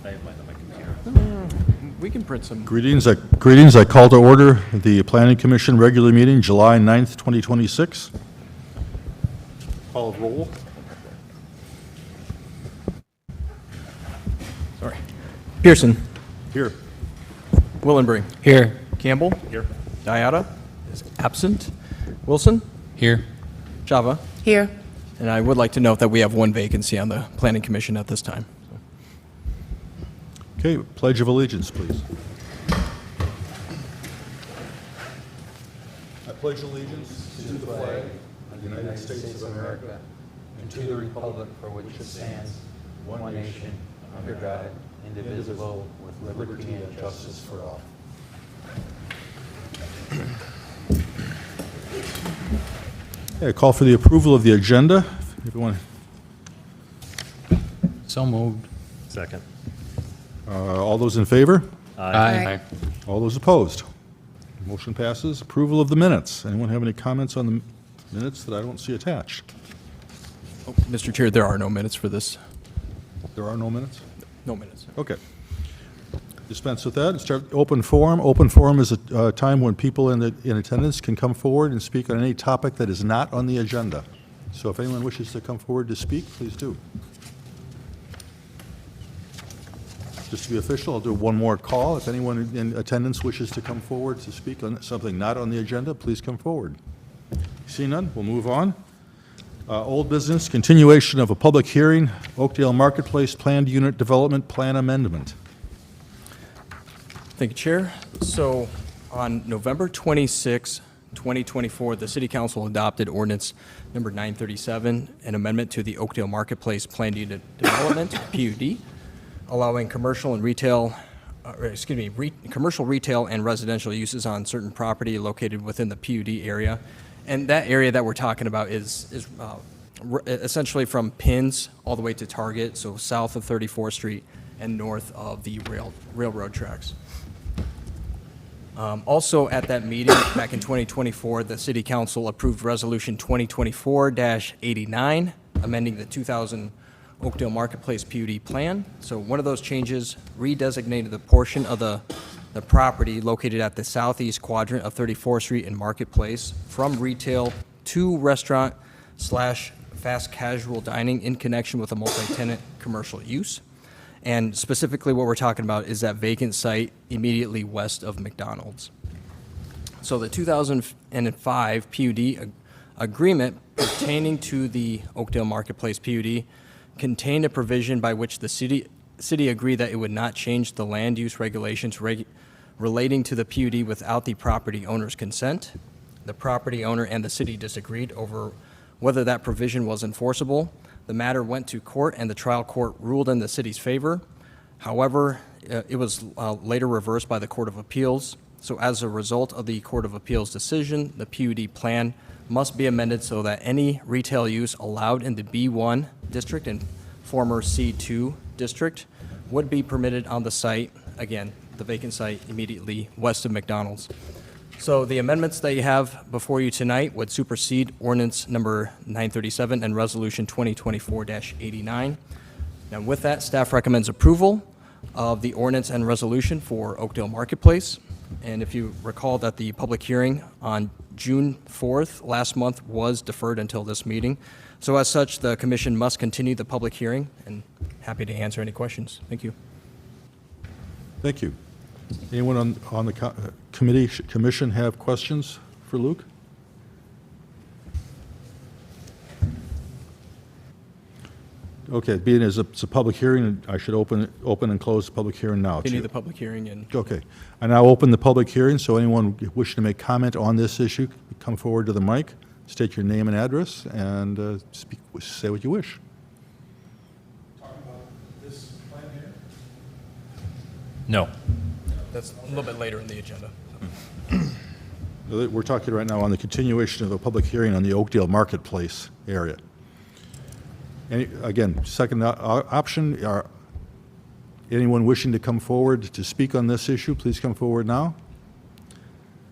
I have mine on my computer. We can print some. Greetings. I call to order the Planning Commission regular meeting, July 9th, 2026. Call roll. Sorry. Pearson. Here. Willenbury. Here. Campbell. Here. Diata is absent. Wilson. Here. Java. Here. And I would like to note that we have one vacancy on the Planning Commission at this time. Okay, Pledge of Allegiance, please. I pledge allegiance to the flag of the United States of America And to the republic for which it stands, one nation, under God, indivisible, with liberty and justice for all. Okay, I call for the approval of the agenda. Everyone, So moved. Second. all those in favor? Aye. All those opposed? Motion passes. Approval of the minutes. Anyone have any comments on the minutes that I don't see attached? Oh, Mr. Chair, there are no minutes for this. There are no minutes? No minutes. Okay. Dispense with that and start open forum. Open forum is a time when people in attendance can come forward and speak on any topic that is not on the agenda. So if anyone wishes to come forward to speak, please do. Just to be official, I'll do one more call. If anyone in attendance wishes to come forward to speak on something not on the agenda, please come forward. See none, we'll move on. Old business, continuation of a public hearing, Oakdale Marketplace Planned Unit Development Plan Amendment. Thank you, Chair. So on November 26, 2024, the City Council adopted ordinance number 937, an amendment to the Oakdale Marketplace Planned Unit Development, PUD, allowing commercial and retail, commercial, retail, and residential uses on certain property located within the PUD area. And that area that we're talking about is essentially from Pins all the way to Target, so south of 34th Street and north of the railroad tracks. Also at that meeting back in 2024, the City Council approved Resolution 2024-89, amending the 2000 Oakdale Marketplace PUD plan. So one of those changes redesignated the portion of the property located at the southeast quadrant of 34th Street and Marketplace from retail to restaurant / fast casual dining in connection with a multi-tenant commercial use. And specifically what we're talking about is that vacant site immediately west of McDonald's. So the 2005 PUD agreement pertaining to the Oakdale Marketplace PUD contained a provision by which the city agreed that it would not change the land use regulations relating to the PUD without the property owner's consent. The property owner and the city disagreed over whether that provision was enforceable. The matter went to court, and the trial court ruled in the city's favor. However, it was later reversed by the Court of Appeals. So as a result of the Court of Appeals decision, the PUD plan must be amended so that any retail use allowed in the B1 district and former C2 district would be permitted on the site, again, the vacant site immediately west of McDonald's. So the amendments that you have before you tonight would supersede ordinance number 937 and resolution 2024-89. Now with that, staff recommends approval of the ordinance and resolution for Oakdale Marketplace. And if you recall that the public hearing on June 4th last month was deferred until this meeting. So as such, the commission must continue the public hearing, and happy to answer any questions. Thank you. Thank you. Anyone on the commission have questions for Luke? Okay, being as it's a public hearing, I should open and close the public hearing now. Continue the public hearing and Okay. I now open the public hearing, so anyone wishing to make comment on this issue, come forward to the mic, state your name and address, and say what you wish. Talking about this plan here? No. that's a little bit later in the agenda. We're talking right now on the continuation of the public hearing on the Oakdale Marketplace area. Again, second option, anyone wishing to come forward to speak on this issue, please come forward now.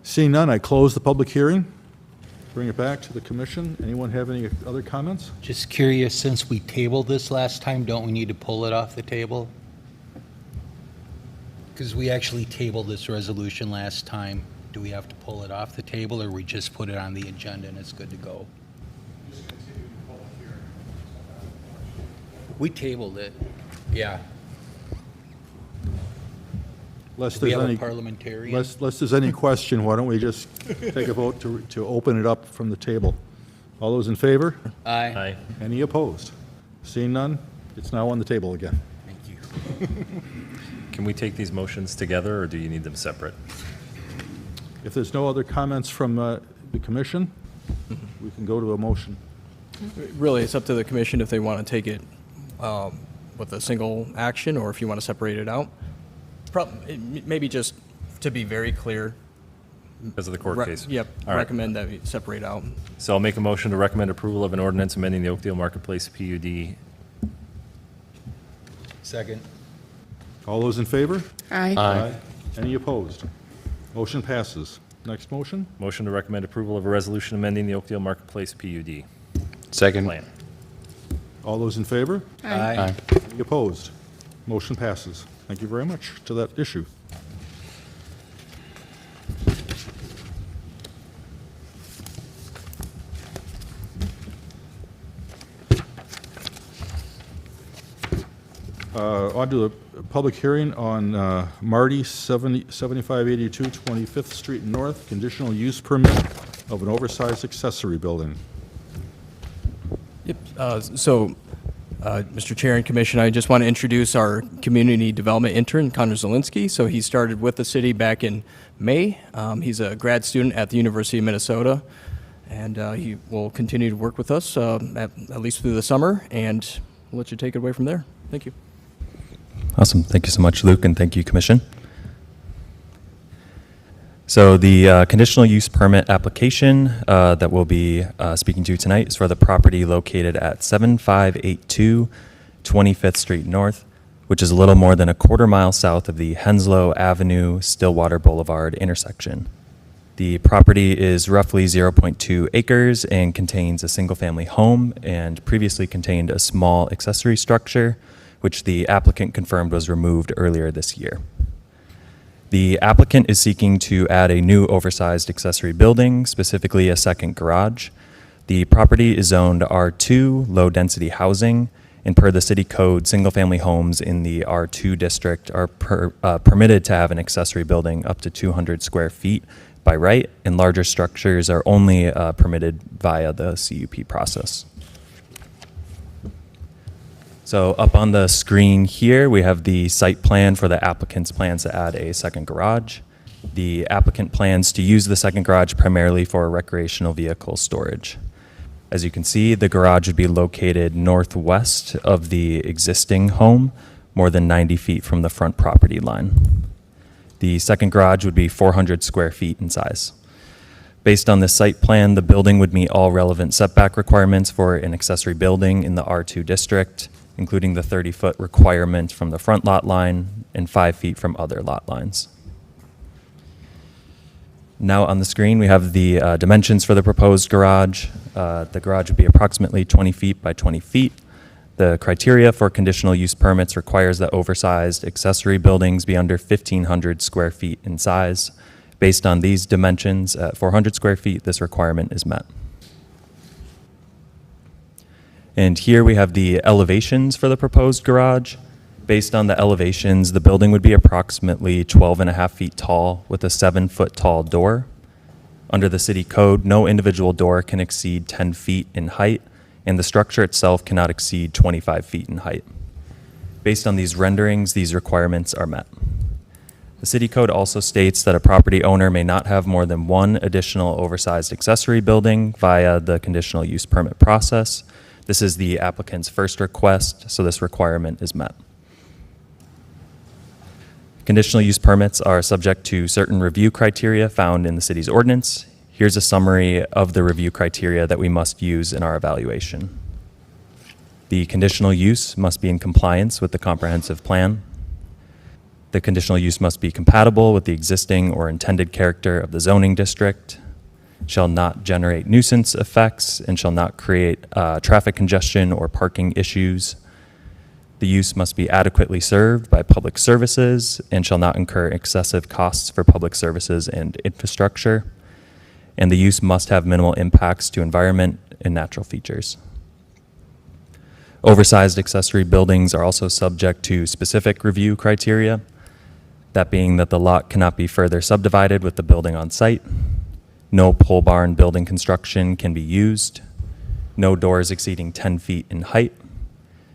Seeing none, I close the public hearing. Bring it back to the commission. Anyone have any other comments? Just curious, since we tabled this last time, don't we need to pull it off the table? Because we actually tabled this resolution last time. Do we have to pull it off the table, or we just put it on the agenda and it's good to go? Just continue the public hearing. We tabled it. Yeah. Lest Do we there's have a any, parliamentarian? lest there's any question, why don't we just take a vote to open it up from the table? All those in favor? Aye. Aye. Any opposed? Seeing none, it's now on the table again. Thank you. Can we take these motions together, or do you need them separate? If there's no other comments from the commission, we can go to a motion. Really, it's up to the commission if they want to take it with a single action, or if you want to separate it out. Maybe just to be very clear. Because of the court case? Yep, All right. recommend that we separate out. So I'll make a motion to recommend approval of an ordinance amending the Oakdale Marketplace PUD. Second. All those in favor? Aye. Any opposed? Motion passes. Next motion? Motion to recommend approval of a resolution amending the Oakdale Marketplace PUD Second. plan. All those in favor? Aye. Any opposed? Motion passes. Thank you very much to that issue. On to the public hearing on Marty, 7582 25th Street North, conditional use permit of an oversized accessory building. Yep, Mr. Chair and Commission, I just want to introduce our community development intern, Connor Zielinski. So he started with the city back in May. He's a grad student at the University of Minnesota, and he will continue to work with us at least through the summer, and we'll let you take it away from there. Thank you. Awesome. Thank you so much, Luke, and thank you, Commission. So the conditional use permit application that we'll be speaking to tonight is for the property located at 7582 25th Street North, which is a little more than a quarter-mile south of the Henslow Avenue Stillwater Boulevard intersection. The property is roughly 0.2 acres and contains a single-family home and previously contained a small accessory structure, which the applicant confirmed was removed earlier this year. The applicant is seeking to add a new oversized accessory building, specifically a second garage. The property is zoned R2, low-density housing, and per the city code, single-family homes in the R2 district are permitted to have an accessory building up to 200 square feet by right, and larger structures are only permitted via the CUP process. So up on the screen here, we have the site plan for the applicant's plans to add a second garage. The applicant plans to use the second garage primarily for recreational vehicle storage. As you can see, the garage would be located northwest of the existing home, more than 90 feet from the front property line. The second garage would be 400 square feet in size. Based on this site plan, the building would meet all relevant setback requirements for an accessory building in the R2 district, including the 30-foot requirement from the front lot line and 5 feet from other lot lines. Now on the screen, we have the dimensions for the proposed garage. The garage would be approximately 20 feet by 20 feet. The criteria for conditional use permits requires that oversized accessory buildings be under 1,500 square feet in size. Based on these dimensions, at 400 square feet, this requirement is met. And here we have the elevations for the proposed garage. Based on the elevations, the building would be approximately 12.5 feet tall with a 7-foot tall door. Under the city code, no individual door can exceed 10 feet in height, and the structure itself cannot exceed 25 feet in height. Based on these renderings, these requirements are met. The city code also states that a property owner may not have more than one additional oversized accessory building via the conditional use permit process. This is the applicant's first request, so this requirement is met. Conditional use permits are subject to certain review criteria found in the city's ordinance. Here's a summary of the review criteria that we must use in our evaluation. The conditional use must be in compliance with the comprehensive plan. The conditional use must be compatible with the existing or intended character of the zoning district, shall not generate nuisance effects, and shall not create traffic congestion or parking issues. The use must be adequately served by public services and shall not incur excessive costs for public services and infrastructure. And the use must have minimal impacts to environment and natural features. Oversized accessory buildings are also subject to specific review criteria, that being that the lot cannot be further subdivided with the building on site, no pole barn building construction can be used, no doors exceeding 10 feet in height,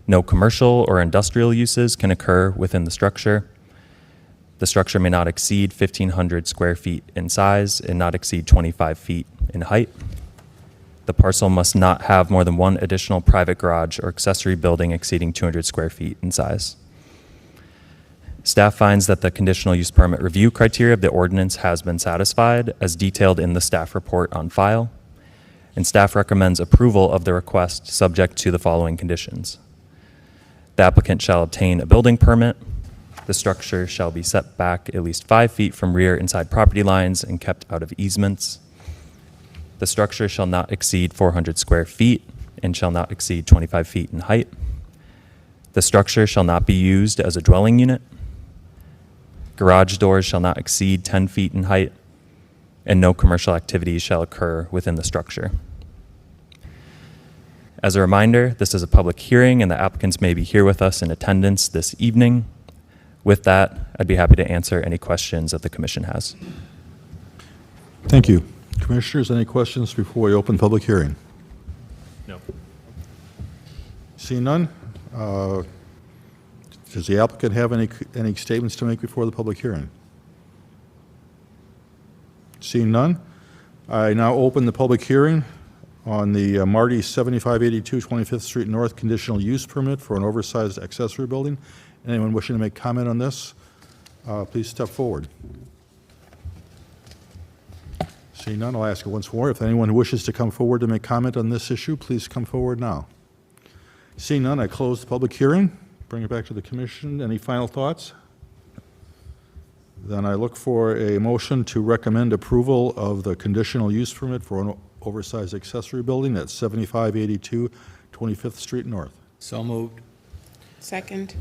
no commercial or industrial uses can occur within the structure. The structure may not exceed 1,500 square feet in size and not exceed 25 feet in height. The parcel must not have more than one additional private garage or accessory building exceeding 200 square feet in size. Staff finds that the conditional use permit review criteria of the ordinance has been satisfied as detailed in the staff report on file, and staff recommends approval of the request subject to the following conditions. The applicant shall obtain a building permit. The structure shall be set back at least 5 feet from rear and side property lines and kept out of easements. The structure shall not exceed 400 square feet and shall not exceed 25 feet in height. The structure shall not be used as a dwelling unit. Garage doors shall not exceed 10 feet in height, and no commercial activities shall occur within the structure. As a reminder, this is a public hearing and the applicants may be here with us in attendance this evening. With that, I'd be happy to answer any questions that the commission has. Thank you. Commissioners, any questions before we open public hearing? No. Seeing none, does the applicant have any statements to make before the public hearing? Seeing none, I now open the public hearing on the Marty 7582 25th Street North conditional use permit for an oversized accessory building. Anyone wishing to make comment on this, please step forward. Seeing none, I'll ask it once more. If anyone who wishes to come forward to make comment on this issue, please come forward now. Seeing none, I close the public hearing. Bring it back to the commission. Any final thoughts? Then I look for a motion to recommend approval of the conditional use permit for an oversized accessory building at 7582 25th Street North. So moved. Second.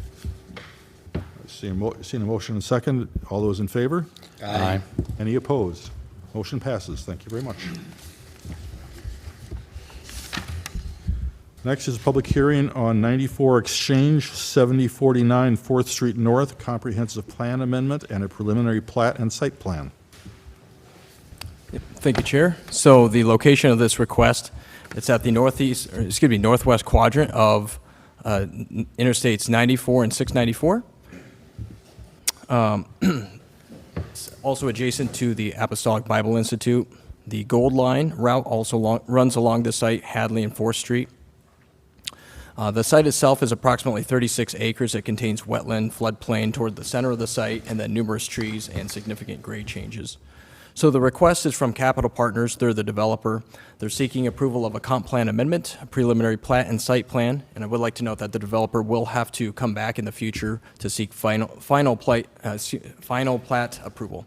Seeing a motion and second, all those in favor? Aye. Any opposed? Motion passes. Thank you very much. Next is a public hearing on 94 Exchange, 7049 4th Street North, comprehensive plan amendment and a preliminary plat and site plan. Thank you, Chair. So the location of this request, it's at the northwest quadrant of Interstates 94 and 694. It's also adjacent to the Apostolic Bible Institute. The Gold Line route also runs along the site, Hadley and 4th Street. The site itself is approximately 36 acres. It contains wetland, floodplain toward the center of the site, and then numerous trees and significant grade changes. So the request is from Capital Partners. They're the developer. They're seeking approval of a comp plan amendment, a preliminary plat and site plan, and I would like to note that the developer will have to come back in the future to seek final plat approval.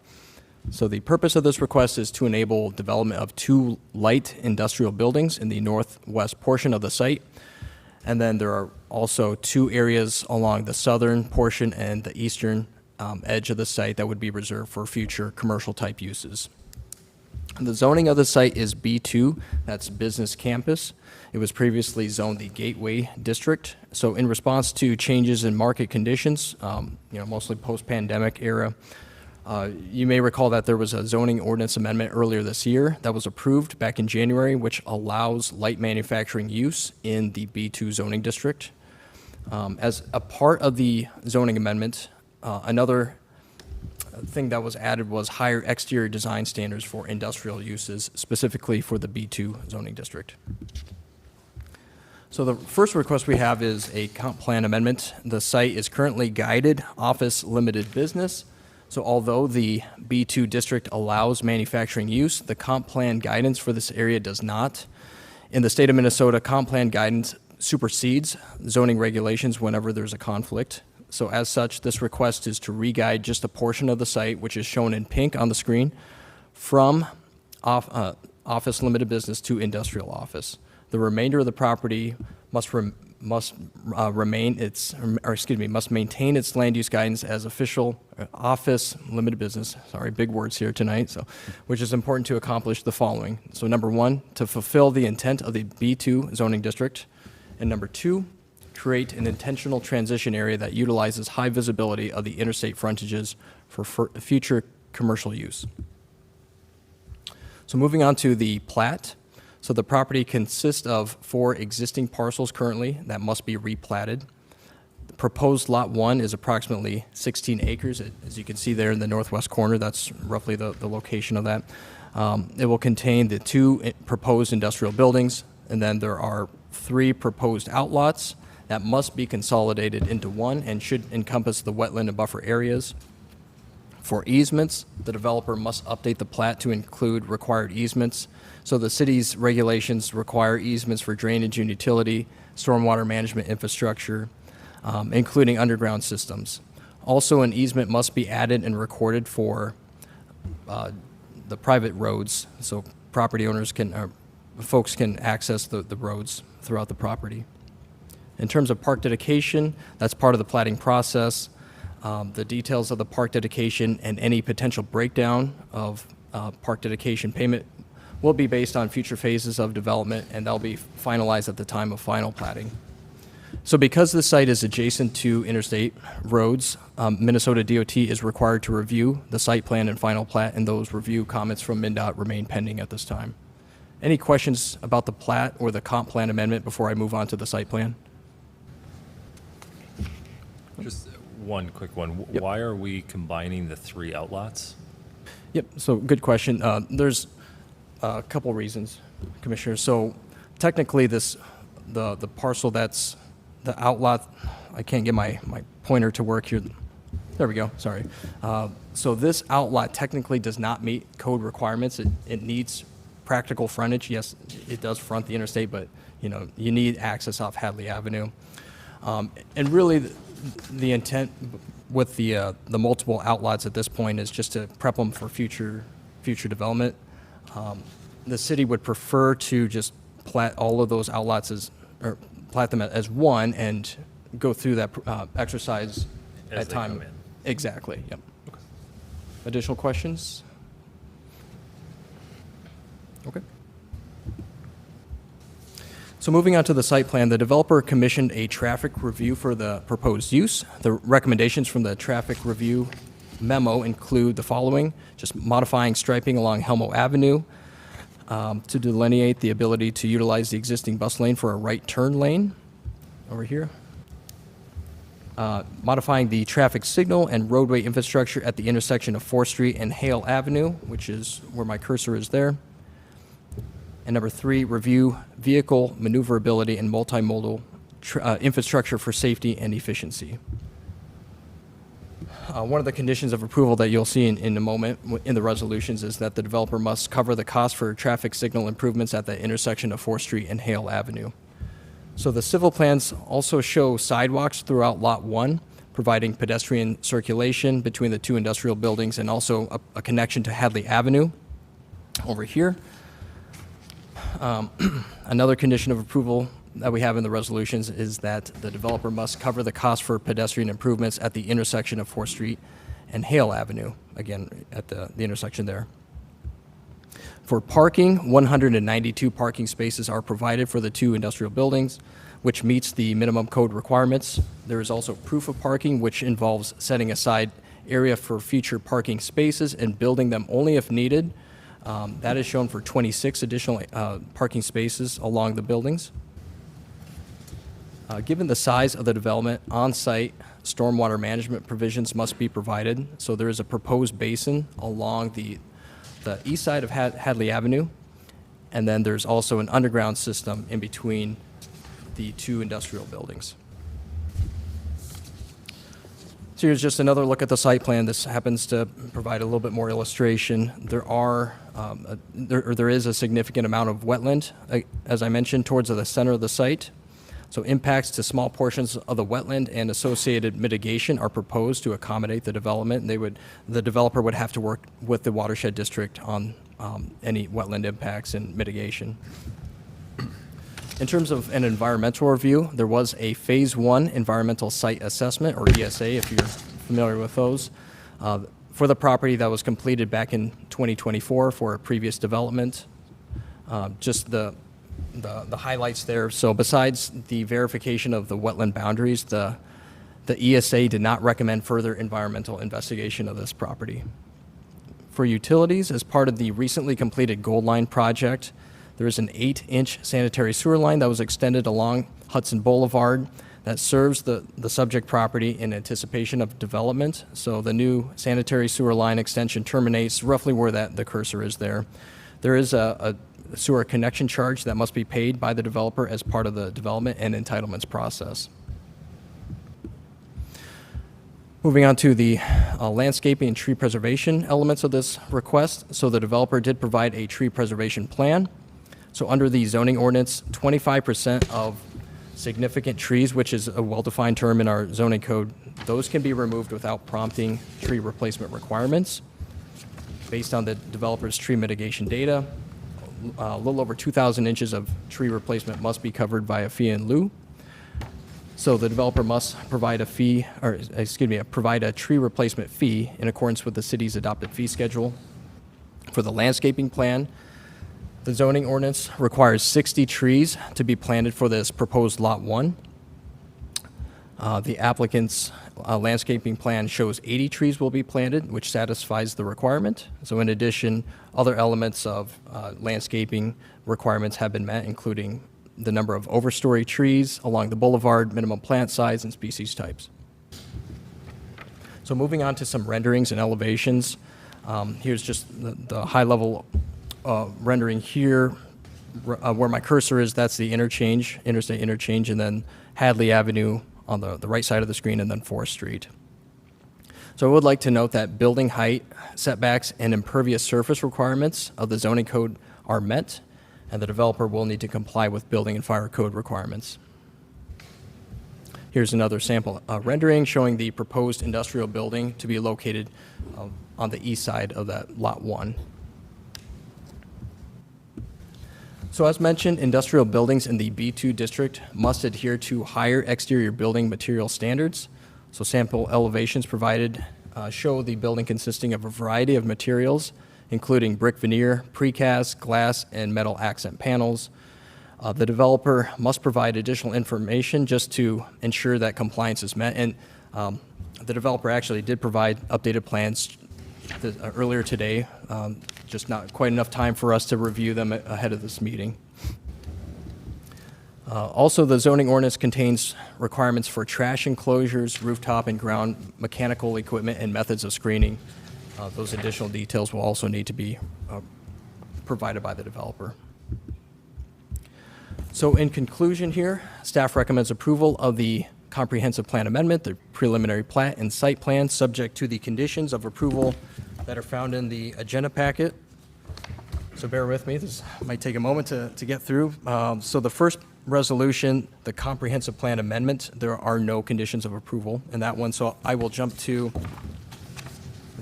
So the purpose of this request is to enable development of 2 light industrial buildings in the northwest portion of the site. And then there are also 2 areas along the southern portion and the eastern edge of the site that would be reserved for future commercial type uses. The zoning of the site is B2, that's business campus. It was previously zoned the Gateway District. So in response to changes in market conditions, mostly post-pandemic era, you may recall that there was a zoning ordinance amendment earlier this year that was approved back in January, which allows light manufacturing use in the B2 zoning district. As a part of the zoning amendment, another thing that was added was higher exterior design standards for industrial uses, specifically for the B2 zoning district. So the first request we have is a comp plan amendment. The site is currently guided office limited business. So although the B2 district allows manufacturing use, the comp plan guidance for this area does not. In the state of Minnesota, comp plan guidance supersedes zoning regulations whenever there's a conflict. So as such, this request is to re-guide just a portion of the site, which is shown in pink on the screen, from office limited business to industrial office. The remainder of the property must must must maintain its land use guidance as official office, limited business, sorry, big words here tonight, so, which is important to accomplish the following. So number one, to fulfill the intent of the B2 zoning district. And number two, create an intentional transition area that utilizes high visibility of the interstate frontages for future commercial use. So moving on to the plat. So the property consists of 4 existing parcels currently that must be replatted. The proposed Lot 1 is approximately 16 acres. As you can see there in the northwest corner, that's roughly the location of that. It will contain the 2 proposed industrial buildings, and then there are 3 proposed outlots that must be consolidated into one and should encompass the wetland and buffer areas. For easements, the developer must update the plat to include required easements. So the city's regulations require easements for drainage and utility, stormwater management infrastructure, including underground systems. Also, an easement must be added and recorded for the private roads, so property owners folks can access the roads throughout the property. In terms of park dedication, that's part of the platting process. The details of the park dedication and any potential breakdown of park dedication payment will be based on future phases of development, and they'll be finalized at the time of final platting. So because this site is adjacent to interstate roads, Minnesota DOT is required to review the site plan and final plat, and those review comments from MnDOT remain pending at this time. Any questions about the plat or the comp plan amendment before I move on to the site plan? Just one quick one. Yep. Why are we combining the 3 outlots? Yep, so good question. There's a couple reasons, Commissioner. So technically the parcel that's the outlot, I can't get my pointer to work here. There we go, sorry. So this outlot technically does not meet code requirements. It needs practical frontage. Yes, it does front the interstate, but you need access off Hadley Avenue. And really the intent with the multiple outlots at this point is just to prep them for future development. The city would prefer to just plat all of those outlots or plat them as one and go through that exercise As at they time. come in. Exactly, yep. Additional questions? Okay. So moving on to the site plan, the developer commissioned a traffic review for the proposed use. The recommendations from the traffic review memo include the following: just modifying striping along Helmo Avenue to delineate the ability to utilize the existing bus lane for a right turn lane over here. Modifying the traffic signal and roadway infrastructure at the intersection of 4th Street and Hale Avenue, which is where my cursor is there. And number 3, review vehicle maneuverability and multimodal infrastructure for safety and efficiency. One of the conditions of approval that you'll see in a moment in the resolutions is that the developer must cover the cost for traffic signal improvements at the intersection of 4th Street and Hale Avenue. So the civil plans also show sidewalks throughout Lot 1, providing pedestrian circulation between the 2 industrial buildings and also a connection to Hadley Avenue over here. Another condition of approval that we have in the resolutions is that the developer must cover the cost for pedestrian improvements at the intersection of 4th Street and Hale Avenue, again, at the intersection there. For parking, 192 parking spaces are provided for the 2 industrial buildings, which meets the minimum code requirements. There is also proof of parking, which involves setting aside area for future parking spaces and building them only if needed. That is shown for 26 additional parking spaces along the buildings. Given the size of the development, on-site stormwater management provisions must be provided. So there is a proposed basin along the east side of Hadley Avenue, and then there's also an underground system in between the 2 industrial buildings. So here's just another look at the site plan. This happens to provide a little bit more illustration. There is a significant amount of wetland, as I mentioned, towards the center of the site. So impacts to small portions of the wetland and associated mitigation are proposed to accommodate the development. The developer would have to work with the watershed district on any wetland impacts and mitigation. In terms of an environmental review, there was a Phase 1 Environmental Site Assessment, or ESA, if you're familiar with those, for the property that was completed back in 2024 for a previous development. Just the highlights there. So besides the verification of the wetland boundaries, the ESA did not recommend further environmental investigation of this property. For utilities, as part of the recently completed Gold Line project, there is an 8-inch sanitary sewer line that was extended along Hudson Boulevard that serves the subject property in anticipation of development. So the new sanitary sewer line extension terminates roughly where the cursor is there. There is a sewer connection charge that must be paid by the developer as part of the development and entitlements process. Moving on to the landscaping and tree preservation elements of this request. So the developer did provide a tree preservation plan. So under the zoning ordinance, 25% of significant trees, which is a well-defined term in our zoning code, those can be removed without prompting tree replacement requirements. Based on the developer's tree mitigation data, a little over 2,000 inches of tree replacement must be covered by a fee in lieu. So the developer must provide provide a tree replacement fee in accordance with the city's adopted fee schedule. For the landscaping plan, the zoning ordinance requires 60 trees to be planted for this proposed Lot 1. The applicant's landscaping plan shows 80 trees will be planted, which satisfies the requirement. So in addition, other elements of landscaping requirements have been met, including the number of overstory trees along the boulevard, minimum plant size, and species types. So moving on to some renderings and elevations. Here's just the high-level rendering here. Where my cursor is, that's the interchange, interstate interchange, and then Hadley Avenue on the right side of the screen, and then 4th Street. So I would like to note that building height, setbacks, and impervious surface requirements of the zoning code are met, and the developer will need to comply with building and fire code requirements. Here's another sample rendering showing the proposed industrial building to be located on the east side of that Lot 1. So as mentioned, industrial buildings in the B2 district must adhere to higher exterior building material standards. So sample elevations provided show the building consisting of a variety of materials, including brick veneer, precast, glass, and metal accent panels. The developer must provide additional information just to ensure that compliance is met. And the developer actually did provide updated plans earlier today, just not quite enough time for us to review them ahead of this meeting. Also, the zoning ordinance contains requirements for trash enclosures, rooftop and ground mechanical equipment, and methods of screening. Those additional details will also need to be provided by the developer. So in conclusion here, staff recommends approval of the comprehensive plan amendment, the preliminary plat and site plan, subject to the conditions of approval that are found in the agenda packet. So bear with me, this might take a moment to get through. So the first resolution, the comprehensive plan amendment, there are no conditions of approval in that one. So I will jump to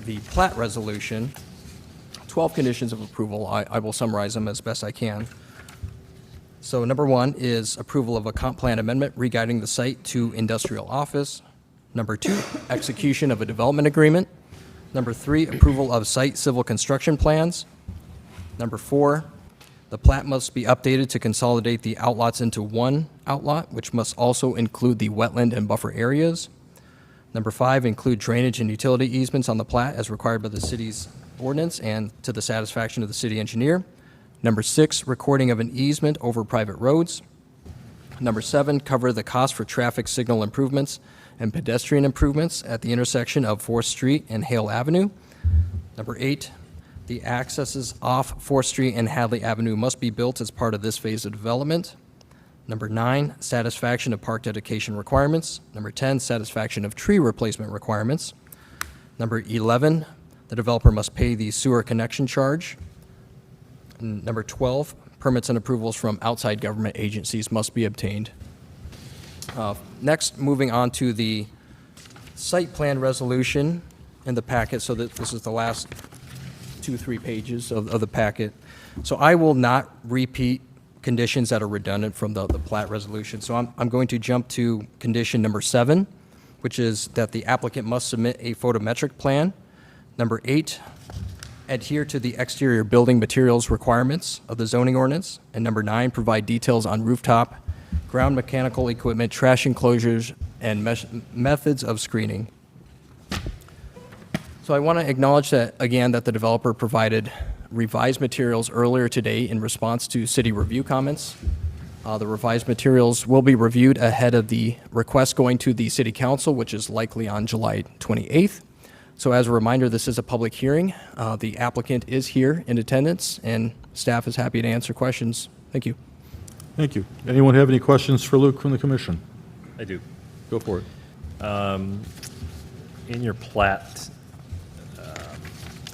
the plat resolution. 12 conditions of approval. I will summarize them as best I can. So number 1 is approval of a comp plan amendment regarding the site to industrial office. Number 2, execution of a development agreement. Number 3, approval of site civil construction plans. Number 4, the plat must be updated to consolidate the outlots into one outlot, which must also include the wetland and buffer areas. Number 5, include drainage and utility easements on the plat as required by the city's ordinance and to the satisfaction of the city engineer. Number 6, recording of an easement over private roads. Number 7, cover the cost for traffic signal improvements and pedestrian improvements at the intersection of 4th Street and Hale Avenue. Number 8, the accesses off 4th Street and Hadley Avenue must be built as part of this phase of development. Number 9, satisfaction of park dedication requirements. Number 10, satisfaction of tree replacement requirements. Number 11, the developer must pay the sewer connection charge. And number 12, permits and approvals from outside government agencies must be obtained. Next, moving on to the site plan resolution in the packet, so that this is the last 2-3 pages of the packet. So I will not repeat conditions that are redundant from the Plat resolution. So I'm going to jump to condition number 7, which is that the applicant must submit a photometric plan. Number 8, adhere to the exterior building materials requirements of the zoning ordinance. And number 9, provide details on rooftop, ground mechanical equipment, trash enclosures, and methods of screening. So I want to acknowledge that, again, that the developer provided revised materials earlier today in response to city review comments. The revised materials will be reviewed ahead of the request going to the city council, which is likely on July 28th. So as a reminder, this is a public hearing. The applicant is here in attendance, and staff is happy to answer questions. Thank you. Thank you. Anyone have any questions for Luke from the commission? I do. Go for it. In your plat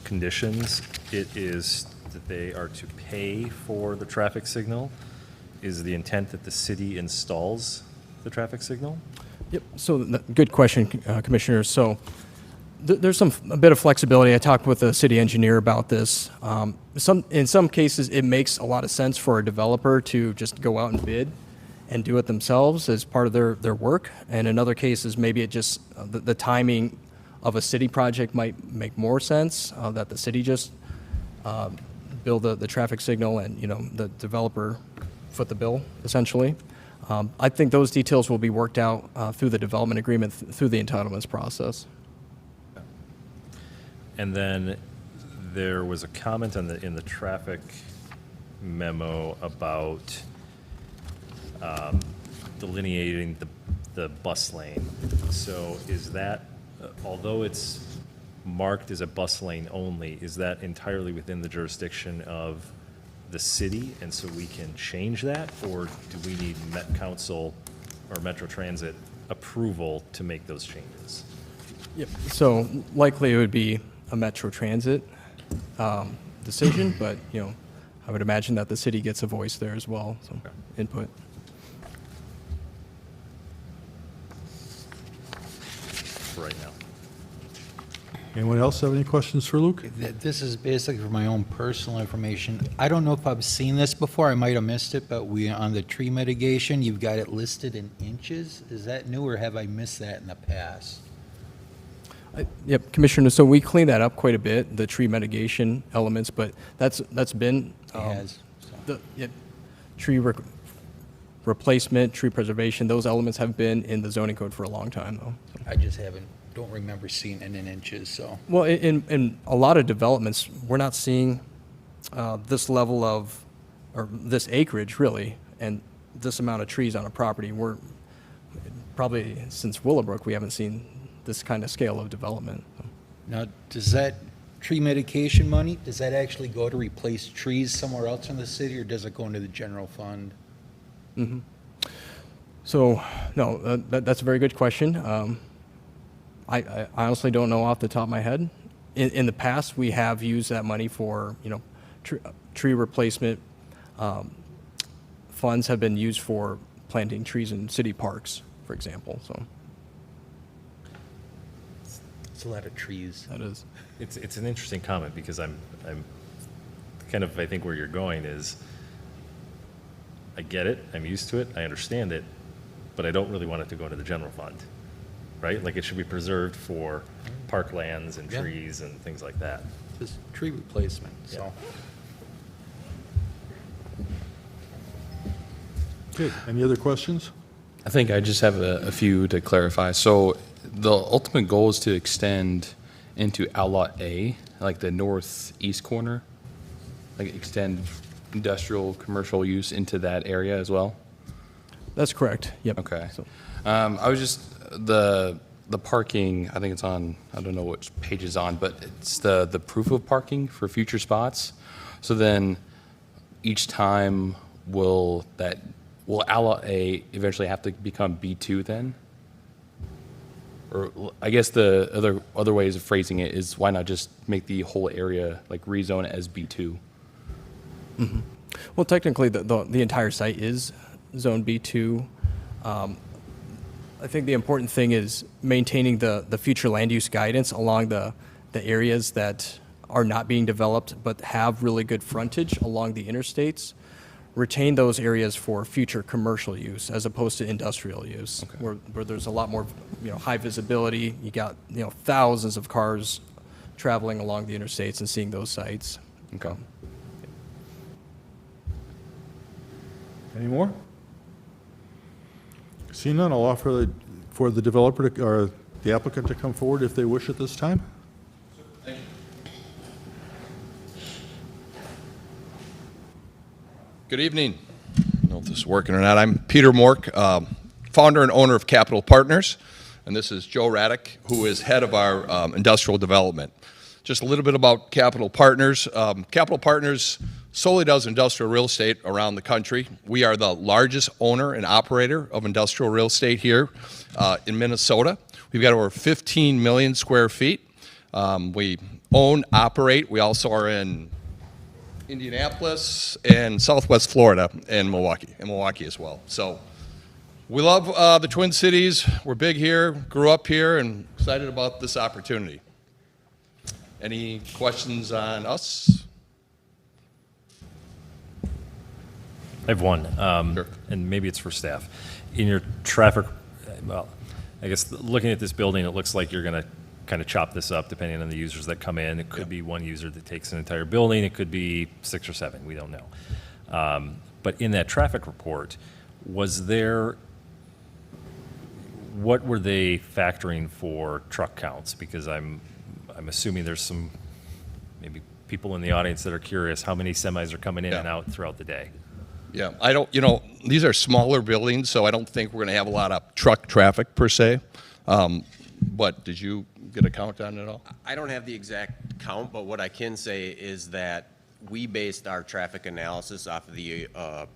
conditions, it is that they are to pay for the traffic signal. Is the intent that the city installs the traffic signal? Yep. So good question, Commissioner. So there's a bit of flexibility. I talked with the city engineer about this. In some cases, it makes a lot of sense for a developer to just go out and bid and do it themselves as part of their work. And in other cases, maybe it just the timing of a city project might make more sense, that the city just build the traffic signal and, the developer foot the bill, essentially. I think those details will be worked out through the development agreement, through the entitlements process. And then there was a comment in the traffic memo about delineating the bus lane. So is that, although it's marked as a bus lane only, is that entirely within the jurisdiction of the city, and so we can change that? Or do we need Met Council or Metro Transit approval to make those changes? Yep. So likely it would be a Metro Transit decision, but, I would imagine that the city gets a voice there as well, so input. For right now. Anyone else have any questions for Luke? This is basically for my own personal information. I don't know if I've seen this before, I might have missed it, but on the tree mitigation, you've got it listed in inches. Is that new, or have I missed that in the past? Yep, Commissioner, so we cleaned that up quite a bit, the tree mitigation elements, but that's been. It has. So. Tree replacement, tree preservation, those elements have been in the zoning code for a long time, though. So. I just don't remember seeing it in inches, so. Well, in a lot of developments, we're not seeing this level of, or this acreage, really, and this amount of trees on a property. We're probably, since Willowbrook, we haven't seen this kind of scale of development. Now, does that tree mitigation money, does that actually go to replace trees somewhere else in the city, or does it go into the general fund? Mm-hmm. So, no, that's a very good question. I honestly don't know off the top of my head. In the past, we have used that money for, tree replacement. Funds have been used for planting trees in city parks, for example, so. It's a lot of trees. That is. It's an interesting comment, because I'm kind of, I think where you're going is, I get it, I'm used to it, I understand it, but I don't really want it to go into the general fund, right? Like, it should be preserved for parklands and Yeah. trees and things like that. Just tree replacement, so. Okay, any other questions? I think I just have a few to clarify. So the ultimate goal is to extend into Outlot A, like the northeast corner, like extend industrial, commercial use into that area as well? That's correct, yep. Okay. So, I was just, the parking, I think it's on, I don't know which page it's on, but it's the proof of parking for future spots. So then each time will Outlot A eventually have to become B2 then? Or I guess the other ways of phrasing it is, why not just make the whole area, like, rezone it as B2? mm-hmm. Well, technically, the entire site is Zone B2. I think the important thing is maintaining the future land use guidance along the areas that are not being developed but have really good frontage along the interstates. retain those areas for future commercial use as opposed to industrial use, where there's a lot more, high visibility. You got, thousands of cars traveling along the interstates and seeing those sites. Okay. Any more? Seeing none, I'll offer for the developer or the applicant to come forward if they wish at this time. Good evening. I don't know if this is working or not. I'm Peter Mork, founder and owner of Capital Partners, and this is Joe Raddick, who is head of our industrial development. Just a little bit about Capital Partners. Capital Partners solely does industrial real estate around the country. We are the largest owner and operator of industrial real estate here in Minnesota. We've got over 15 million square feet. We own, operate. We also are in Indianapolis and Southwest Florida and Milwaukee as well. So we love the Twin Cities. We're big here, grew up here, and excited about this opportunity. Any questions on us? I have one, Sure. and maybe it's for staff. In your traffic, well, I guess looking at this building, it looks like you're going to kind of chop this up depending on the users that come in. It could be one user that takes an entire building. It could be 6 or 7. We don't know. But in that traffic report, was there, what were they factoring for truck counts? Because I'm assuming there's some maybe people in the audience that are curious how many semis are coming in and out throughout the day. Yeah, I don't, these are smaller buildings, so I don't think we're going to have a lot of truck traffic per se. But did you get a count on it all? I don't have the exact count, but what I can say is that we based our traffic analysis off of the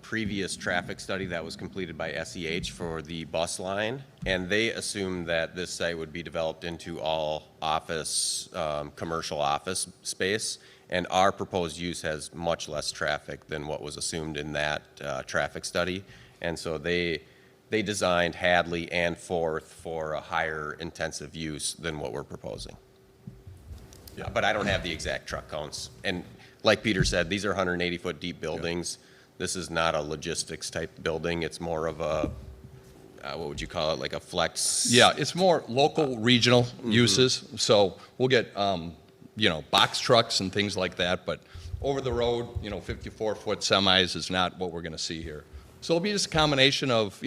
previous traffic study that was completed by SEH for the bus line, and they assumed that this site would be developed into all office, commercial office space, and our proposed use has much less traffic than what was assumed in that traffic study, and so they designed Hadley and Forth for a higher intensive use than what we're proposing. Yeah. But I don't have the exact truck counts. And like Peter said, these are 180-foot deep buildings. Yeah. This is not a logistics type building. It's more of a, what would you call it, like a flex? Yeah, it's more local, regional uses. So we'll get, box trucks and things like that. But over the road, 54-foot semis is not what we're going to see here. So it'll be just a combination of,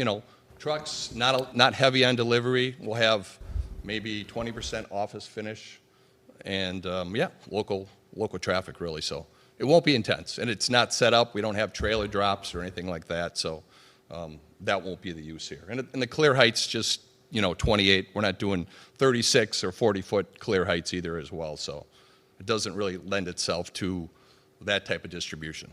trucks, not heavy on delivery. We'll have maybe 20% office finish, and local traffic really. So it won't be intense, and it's not set up. We don't have trailer drops or anything like that. So that won't be the use here. And the clear height's just 28. We're not doing 36 or 40-foot clear heights either as well. So it doesn't really lend itself to that type of distribution.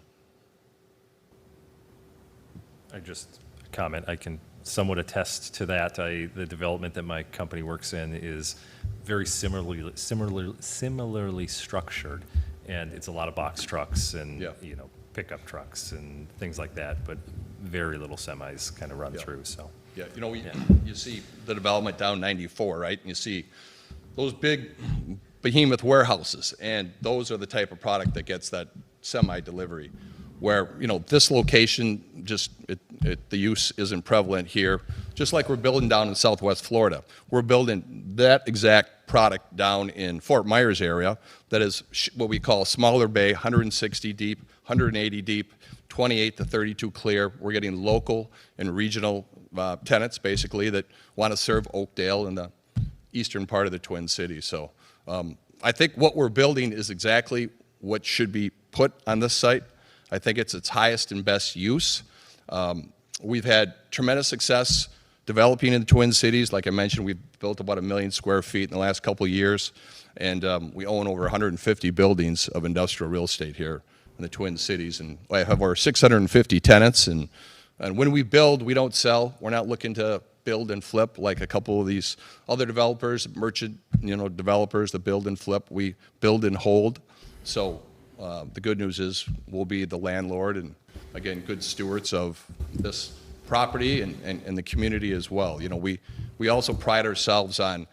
I just comment, I can somewhat attest to that. The development that my company works in is very similarly structured, and it's a lot of box trucks and pickup trucks and things like that, but very little semis kind of run through. So yeah, you see the development down 94, right? And you see those big behemoth warehouses, and those are the type of product that gets that semi delivery. Where this location the use isn't prevalent here. Just like we're building down in Southwest Florida, we're building that exact product down in Fort Myers area. That is what we call smaller bay, 160 deep, 180 deep, 28 to 32 clear. We're getting local and regional tenants basically that want to serve Oakdale and the eastern part of the Twin Cities. So I think what we're building is exactly what should be put on this site. I think it's its highest and best use. We've had tremendous success developing in the Twin Cities. Like I mentioned, we've built about 1 million square feet in the last couple of years, and we own over 150 buildings of industrial real estate here in the Twin Cities, and I have over 650 tenants. And when we build, we don't sell. We're not looking to build and flip like a couple of these other developers, merchant developers that build and flip. We build and hold. So the good news is we'll be the landlord and, again, good stewards of this property and the community as well. We also pride ourselves on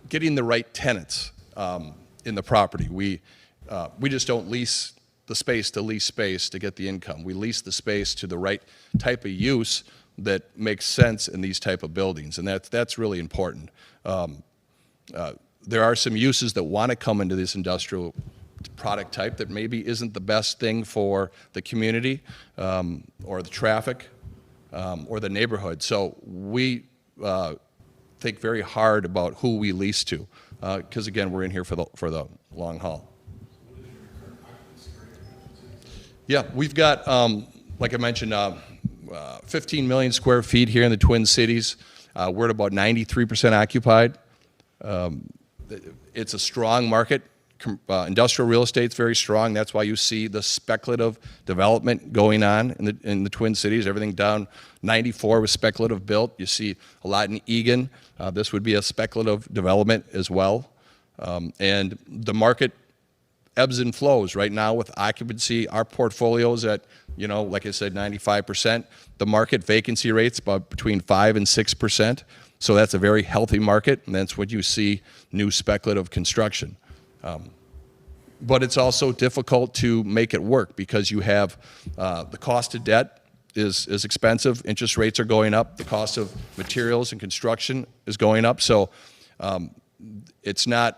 getting the right tenants in the property. We just don't lease the space to lease space to get the income. We lease the space to the right type of use that makes sense in these type of buildings, and that's really important. There are some uses that want to come into this industrial product type that maybe isn't the best thing for the community or the traffic or the neighborhood. So we think very hard about who we lease to, because again, we're in here for the long haul. Yeah, we've got, like I mentioned, 15 million square feet here in the Twin Cities. We're at about 93% occupied. It's a strong market. Industrial real estate's very strong. That's why you see the speculative development going on in the Twin Cities. Everything down 94 was speculative built. You see a lot in Eagan. This would be a speculative development as well. And the market ebbs and flows. Right now with occupancy, our portfolio's at, like I said, 95%. The market vacancy rate's about between 5 and 6%. So that's a very healthy market, and that's what you see, new speculative construction. But it's also difficult to make it work because you have the cost of debt is expensive. Interest rates are going up. The cost of materials and construction is going up. So it's not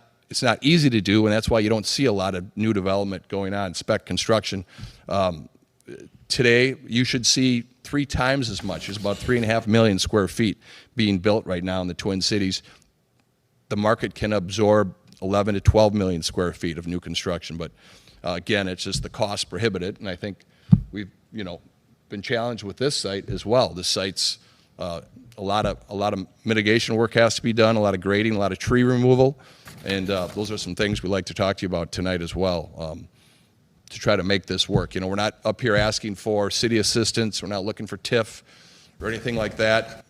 easy to do, and that's why you don't see a lot of new development going on, spec construction. Today, you should see 3 times as much. There's about 3.5 million square feet being built right now in the Twin Cities. The market can absorb 11 to 12 million square feet of new construction, but again, it's just the cost prohibited, and I think we've been challenged with this site as well. This site's a lot of mitigation work has to be done, a lot of grading, a lot of tree removal, and those are some things we'd like to talk to you about tonight as well. To try to make this work. We're not up here asking for city assistance. We're not looking for TIF or anything like that.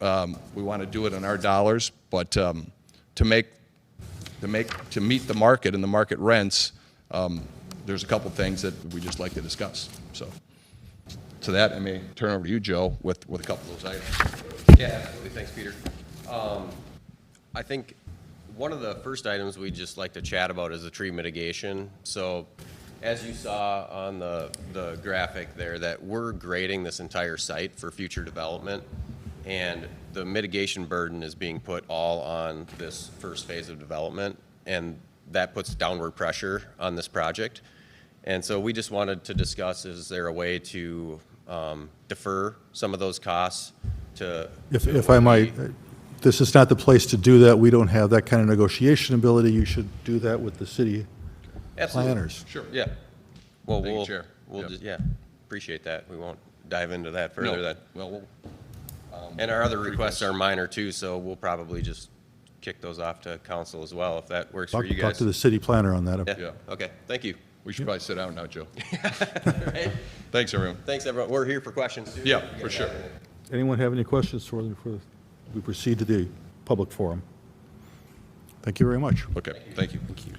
We want to do it in our dollars, but to meet the market and the market rents, there's a couple things that we just like to discuss. So to that, I may turn over to you, Joe, with a couple of those items. Yeah, absolutely. Thanks, Peter. I think one of the first items we'd just like to chat about is the tree mitigation. So as you saw on the graphic there, that we're grading this entire site for future development, and the mitigation burden is being put all on this first phase of development, and that puts downward pressure on this project. And so we just wanted to discuss, is there a way to defer some of those costs to... If I might, this is not the place to do that. We don't have that kind of negotiation ability. You should do that with the city Absolutely. planners. Sure. Yeah. Well, Thank you, Chair. we'll Yep. just, appreciate that. We won't dive into that further then. Well, And our other requests are minor too, so we'll probably just kick those off to council as well, if that works for you Talk guys. to the city planner on that. Yeah. Okay, thank you. we should probably sit down now, Joe. Right. Thanks, everyone. Thanks, everyone. We're here for questions too. Yeah, for sure. Anyone have any questions before we proceed to the public forum? Thank you very much. Okay, thank you. Thank you.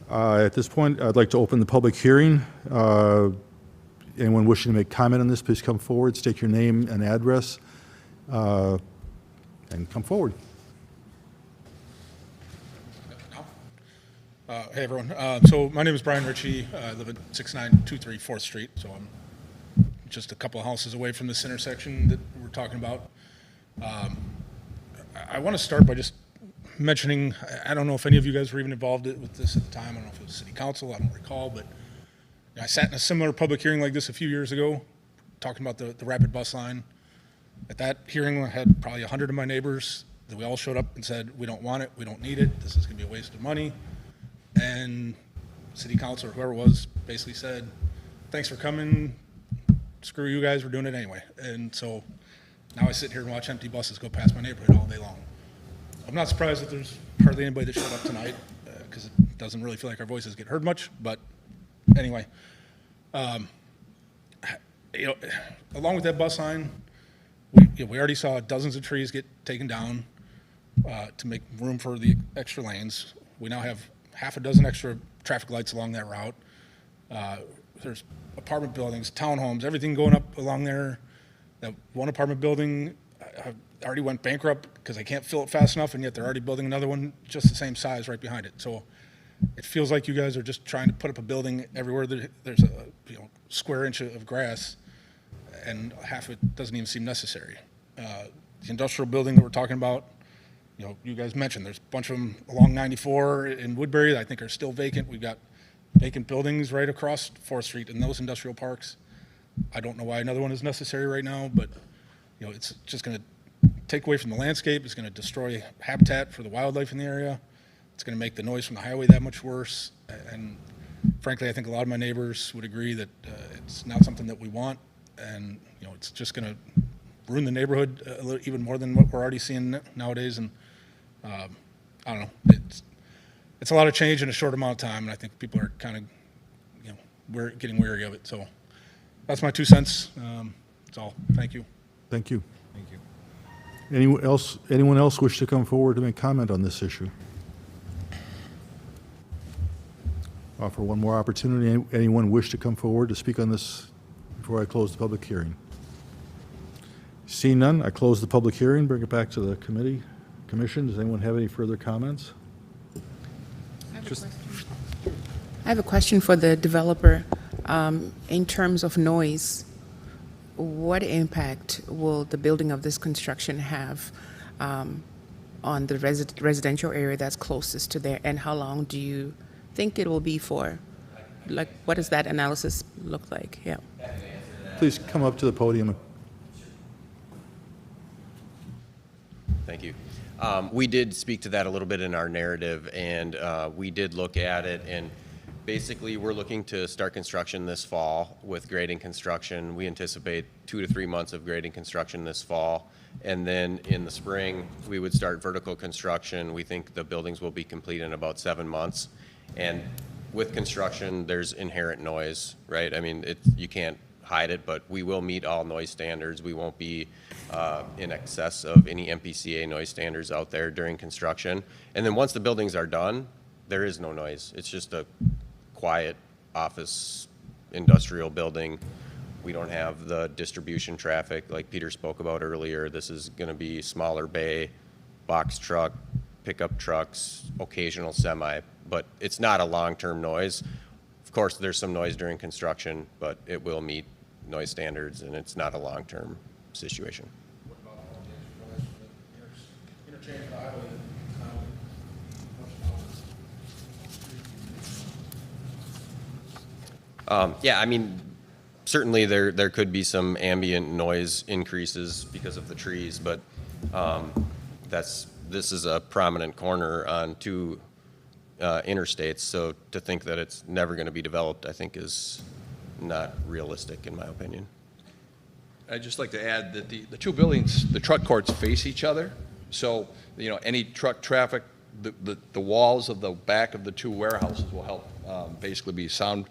At this point, I'd like to open the public hearing. Anyone wishing to make comment on this, please come forward, state your name and address, and come forward. Hey, everyone. So my name is Brian Ritchie. I live at 6923 4th Street, so I'm just a couple of houses away from this intersection that we're talking about. I want to start by just mentioning, I don't know if any of you guys were even involved with this at the time. I don't know if it was city council, I don't recall, but I sat in a similar public hearing like this a few years ago, talking about the rapid bus line. At that hearing, I had probably 100 of my neighbors that we all showed up and said, we don't want it, we don't need it, this is going to be a waste of money. And city council or whoever it was basically said, thanks for coming, screw you guys, we're doing it anyway. And so now I sit here and watch empty buses go past my neighborhood all day long. I'm not surprised that there's hardly anybody that showed up tonight, because it doesn't really feel like our voices get heard much, but anyway. Along with that bus line, we already saw dozens of trees get taken down to make room for the extra lanes. We now have half a dozen extra traffic lights along that route. There's apartment buildings, townhomes, everything going up along there. That one apartment building already went bankrupt because they can't fill it fast enough, and yet they're already building another one just the same size right behind it. So it feels like you guys are just trying to put up a building everywhere there's a square inch of grass, and half of it doesn't even seem necessary. The industrial building that we're talking about, you guys mentioned, there's a bunch of them along 94 in Woodbury that I think are still vacant. We've got vacant buildings right across 4th Street in those industrial parks. I don't know why another one is necessary right now, but, it's just going to take away from the landscape. It's going to destroy habitat for the wildlife in the area. It's going to make the noise from the highway that much worse. And frankly, I think a lot of my neighbors would agree that it's not something that we want. And, it's just going to ruin the neighborhood a little, even more than what we're already seeing nowadays. And I don't know. It's a lot of change in a short amount of time, and I think people are kind of, we're getting weary of it. So that's my 2 cents. That's all. Thank you. Thank you. Thank you. Anyone else wish to come forward to make comment on this issue? Offer one more opportunity. Anyone wish to come forward to speak on this before I close the public hearing? Seeing none, I close the public hearing, bring it back to the commission. Does anyone have any further comments? I have a question for the developer. In terms of noise, what impact will the building of this construction have on the residential area that's closest to there, and how long do you think it will be for? Like, what does that analysis look like? Yeah. Please come up to the podium. Thank you. We did speak to that a little bit in our narrative, and we did look at it, and basically we're looking to start construction this fall with grading construction. We anticipate 2 to 3 months of grading construction this fall, and then in the spring we would start vertical construction. We think the buildings will be complete in about 7 months, and with construction there's inherent noise, right? I mean, you can't hide it, but we will meet all noise standards. We won't be in excess of any MPCA noise standards out there during construction. And then once the buildings are done, there is no noise. It's just a quiet office industrial building. We don't have the distribution traffic like Peter spoke about earlier. This is going to be smaller bay, box truck, pickup trucks, occasional semi, but it's not a long-term noise. Of course, there's some noise during construction, but it will meet noise standards, and it's not a long-term situation. What about all the extra noise for the interchange of the highway? Yeah, I mean, certainly there could be some ambient noise increases because of the trees, but this is a prominent corner on 2 interstates, so to think that it's never going to be developed, I think, is not realistic in my opinion. I'd just like to add that the 2 buildings, the truck courts face each other, so any truck traffic, the walls of the back of the 2 warehouses will help basically be sound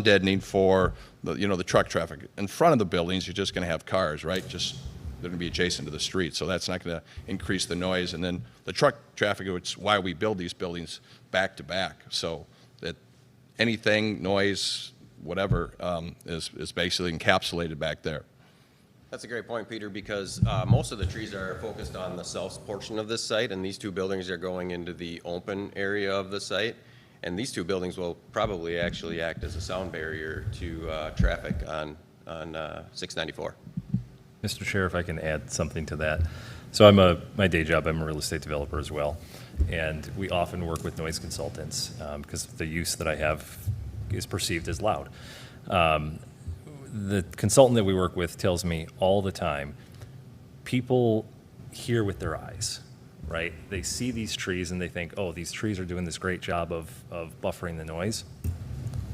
deadening for the truck traffic. In front of the buildings, you're just going to have cars, right? Just they're going to be adjacent to the street, so that's not going to increase the noise. And then the truck traffic, which is why we build these buildings back to back, so that anything, noise, whatever, is basically encapsulated back there. That's a great point, Peter, because most of the trees are focused on the south portion of this site, and these 2 buildings are going into the open area of the site. And these 2 buildings will probably actually act as a sound barrier to traffic on 694. Mr. Chair, if I can add something to that. So my day job, I'm a real estate developer as well, and we often work with noise consultants because the use that I have is perceived as loud. The consultant that we work with tells me all the time, people hear with their eyes, right? They see these trees and they think, oh, these trees are doing this great job of buffering the noise.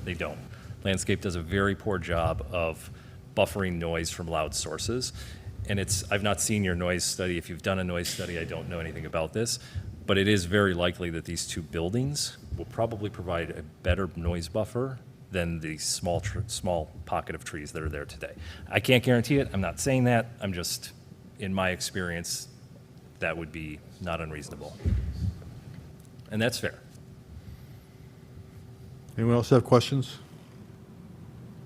They don't. Landscape does a very poor job of buffering noise from loud sources. And I've not seen your noise study. If you've done a noise study, I don't know anything about this, but it is very likely that these 2 buildings will probably provide a better noise buffer than the small pocket of trees that are there today. I can't guarantee it. I'm not saying that. I'm just, in my experience, that would be not unreasonable. And that's fair. Anyone else have questions?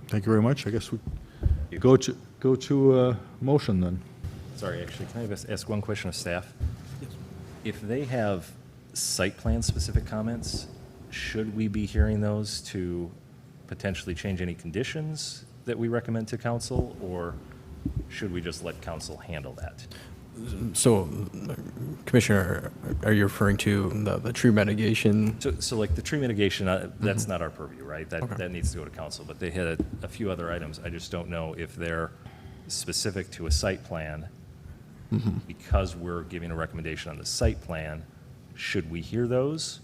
Thank you very much. I guess we go to motion then. Sorry, actually, can I ask one question of staff? Yes. If they have site plan specific comments, should we be hearing those to potentially change any conditions that we recommend to council, or should we just let council handle that? So, Commissioner, are you referring to the tree mitigation? So like the tree mitigation, that's not our purview, right? That needs to go to council, but they had a few other items. I just don't know if they're specific to a site plan. Because we're giving a recommendation on the site plan, should we hear those,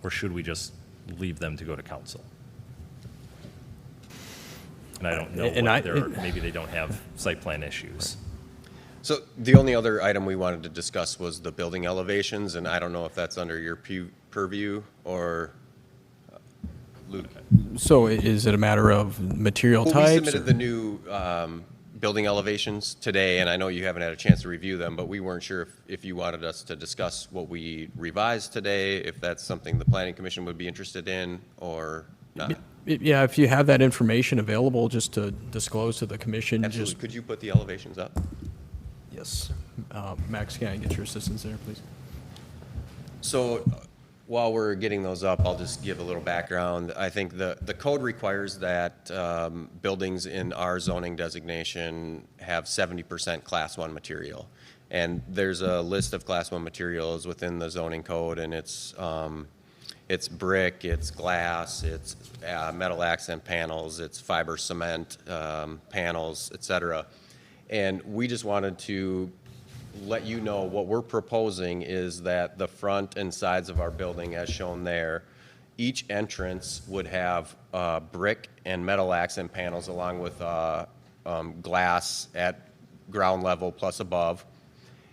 or should we just leave them to go to council? And I don't know maybe they don't have site plan issues. So the only other item we wanted to discuss was the building elevations, and I don't know if that's under your purview or Luke. So is it a matter of material Well, we types? submitted the new building elevations today, and I know you haven't had a chance to review them, but we weren't sure if you wanted us to discuss what we revised today, if that's something the planning commission would be interested in or not. Yeah, if you have that information available, just to disclose to the commission. Absolutely. Could you put the elevations up? Yes. Max, can I get your assistance there, please? So while we're getting those up, I'll just give a little background. I think the code requires that buildings in our zoning designation have 70% Class 1 material. And there's a list of Class 1 materials within the zoning code, and it's brick, it's glass, it's metal accent panels, it's fiber cement panels, et cetera. And we just wanted to let you know what we're proposing is that the front and sides of our building, as shown there, each entrance would have brick and metal accent panels along with glass at ground level plus above.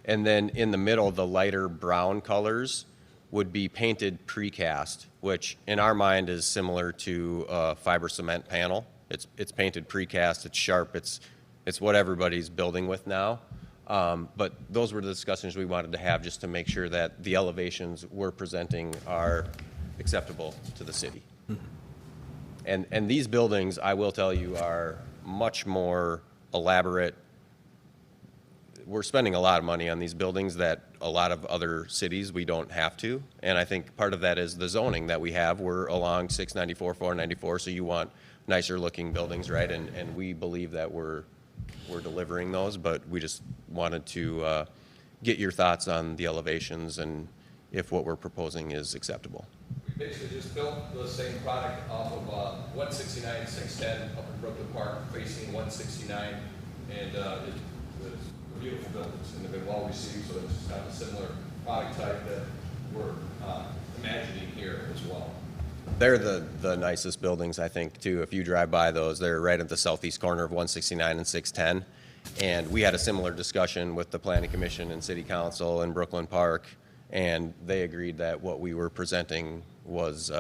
And then in the middle, the lighter brown colors would be painted precast, which in our mind is similar to a fiber cement panel. It's painted precast, it's sharp, it's what everybody's building with now. But those were the discussions we wanted to have just to make sure that the elevations we're presenting are acceptable to the city. And these buildings, I will tell you, are much more elaborate. We're spending a lot of money on these buildings that a lot of other cities we don't have to. And I think part of that is the zoning that we have. We're along 694, 494, so you want nicer looking buildings, right? And we believe that we're delivering those, but we just wanted to get your thoughts on the elevations and if what we're proposing is acceptable. We basically just built the same product off of 169, 610 up in Brooklyn Park, facing 169, and it was beautiful buildings, and they've been well received, so it's kind of a similar product type that we're imagining here as well. They're the nicest buildings, I think, too. If you drive by those, they're right at the southeast corner of 169 and 610. And we had a similar discussion with the Planning Commission and City Council in Brooklyn Park, and they agreed that what we were presenting was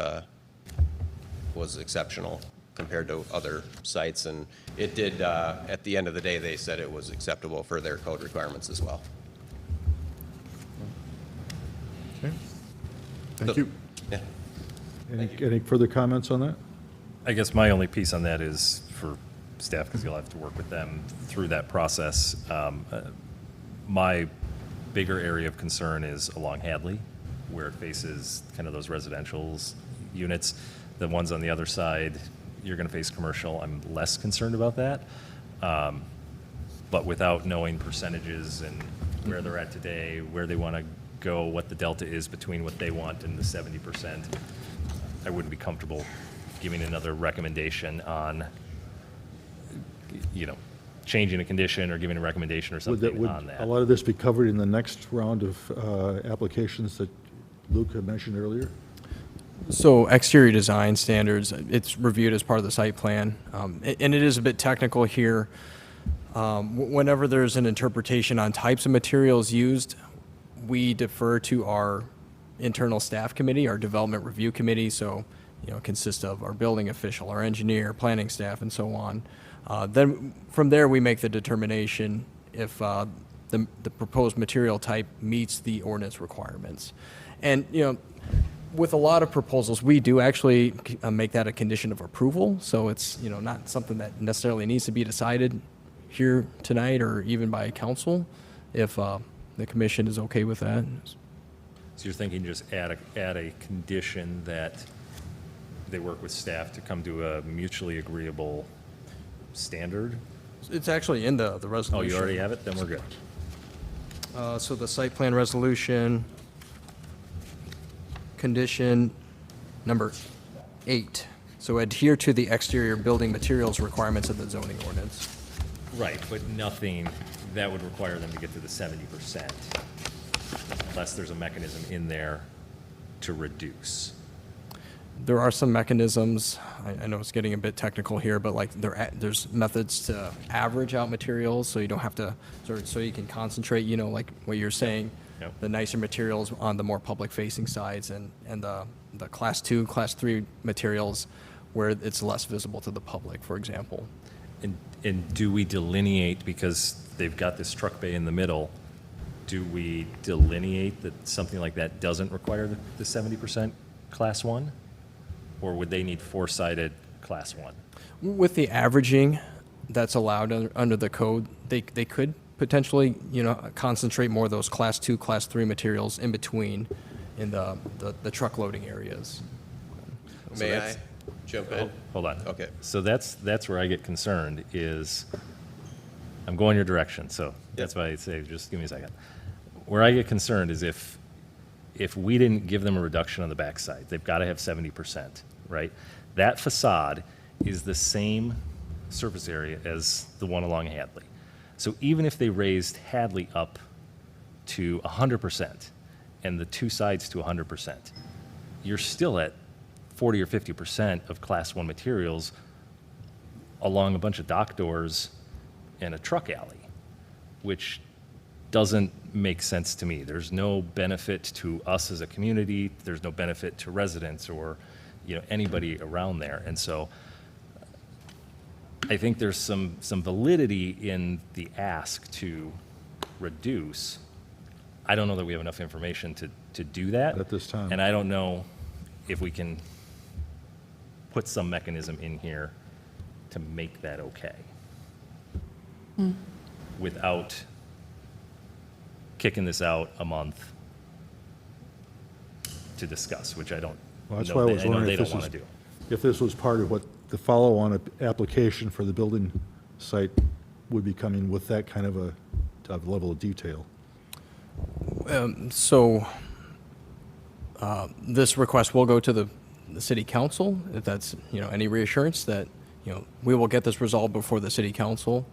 exceptional compared to other sites. And it did, at the end of the day, they said it was acceptable for their code requirements as well. Okay. Thank you. Yeah. Any further comments on that? I guess my only piece on that is for staff, because you'll have to work with them through that process. My bigger area of concern is along Hadley, where it faces kind of those residential units. The ones on the other side, you're going to face commercial. I'm less concerned about that. But without knowing percentages and where they're at today, where they want to go, what the delta is between what they want and the 70%, I wouldn't be comfortable giving another recommendation on, changing a condition or giving a recommendation or something on that. A lot of this be covered in the next round of applications that Luke had mentioned earlier? So exterior design standards, it's reviewed as part of the site plan. And it is a bit technical here. Whenever there's an interpretation on types of materials used, we defer to our internal staff committee, our development review committee, so, it consists of our building official, our engineer, planning staff, and so on. Then from there, we make the determination if the proposed material type meets the ordinance requirements. And, with a lot of proposals, we do actually make that a condition of approval, so it's, not something that necessarily needs to be decided here tonight or even by council, if the commission is okay with that. So you're thinking just add a condition that they work with staff to come to a mutually agreeable standard? It's actually in the Oh, resolution. you already have it? Then we're good. So the site plan resolution, condition number 8. So adhere to the exterior building materials requirements of the zoning ordinance. Right, but nothing that would require them to get to the 70%, unless there's a mechanism in there to reduce. There are some mechanisms, I know it's getting a bit technical here, but like there's methods to average out materials, so you don't have to, so you can concentrate, you know, like what you're saying, Yep. the nicer materials on the more public-facing sides, and the Class 2, Class 3 materials where it's less visible to the public, for example. And do we delineate, because they've got this truck bay in the middle, do we delineate that something like that doesn't require the 70% Class 1? Or would they need four-sided Class 1? With the averaging that's allowed under the code, they could potentially, you know, concentrate more of those Class 2, Class 3 materials in between in the truck loading areas. So May I that's- jump in? Hold on. Okay. So that's where I get concerned is, I'm going your direction, so that's why I say, just give me a second. Where I get concerned is if we didn't give them a reduction on the backside, they've got to have 70%, right? That facade is the same surface area as the one along Hadley. So even if they raised Hadley up to 100% and the two sides to 100%, you're still at 40 or 50% of Class 1 materials along a bunch of dock doors and a truck alley, which doesn't make sense to me. There's no benefit to us as a community. There's no benefit to residents or, you know, anybody around there. And so I think there's some validity in the ask to reduce. I don't know that we have enough information to do that. At this time. And I don't know if we can put some mechanism in here to make that okay. Without kicking this out a month to discuss, which I don't Well, that's know why I they- was I know wondering they if don't this want was, to do. if this was part of what the follow-on application for the building site would be coming with that kind of a level of detail. So this request will go to the city council, if that's, you know, any reassurance that, you know, we will get this resolved before the city council